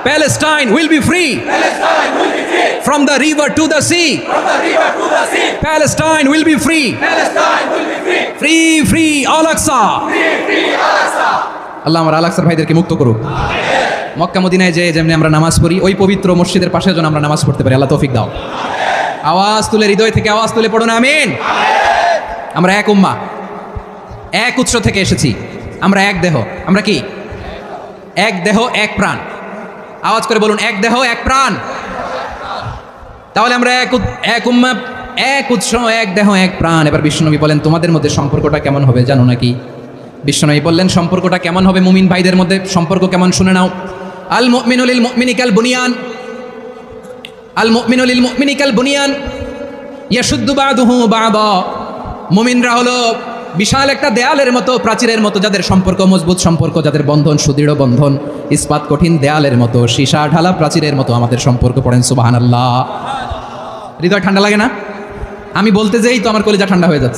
Palestine will be free. Palestine will be free. From the river to the sea. From the river to the sea. Palestine will be free. Palestine will be free. Free, free, Al-Aqsa. Free, free, Al-Aqsa. আল্লাহ আমার আল-আকসার ভাইদেরকে মুক্ত করুক। মক্কা মদিনায় যে যেমনি আমরা নামাজ পড়ি, ওই পবিত্র মসজিদের পাশে যেন আমরা নামাজ পড়তে পারি। আল্লাহ তৌফিক দাও। আওয়াজ তুলে, হৃদয় থেকে আওয়াজ তুলে পড়ুন আমিন। আমরা এক উম্মাহ, এক উৎস থেকে এসেছি। আমরা এক দেহ। আমরা কি? এক দেহ, এক প্রাণ। আওয়াজ করে বলুন, এক দেহ, এক প্রাণ। তাহলে আমরা এক উম্মাহ, এক উৎস, এক দেহ, এক প্রাণ। এবার বিশ্বনবী বলেন, তোমাদের মধ্যে সম্পর্কটা কেমন হবে জানো নাকি? বিশ্বনবী বললেন, সম্পর্কটা কেমন হবে মুমিন ভাইদের মধ্যে? সম্পর্ক কেমন শুনে নাও। আল মুমিনু লিল মুমিনি কাল বুনিয়ান, আল মুমিনু লিল মুমিনি কাল বুনিয়ান ইয়াশুদ্দু বাদুহু বাদা। মুমিনরা হলো বিশাল একটা দেয়ালের মতো, প্রাচীরের মতো, যাদের সম্পর্ক মজবুত সম্পর্ক, যাদের বন্ধন সুদৃঢ় বন্ধন, ইস্পাত কঠিন দেয়ালের মতো, সীসা ঢালা প্রাচীরের মতো আমাদের সম্পর্ক। পড়েন সুবহানাল্লাহ। হৃদয় ঠান্ডা লাগে না? আমি বলতে যেই তো আমার কলিজা ঠান্ডা হয়ে যাচ্ছে।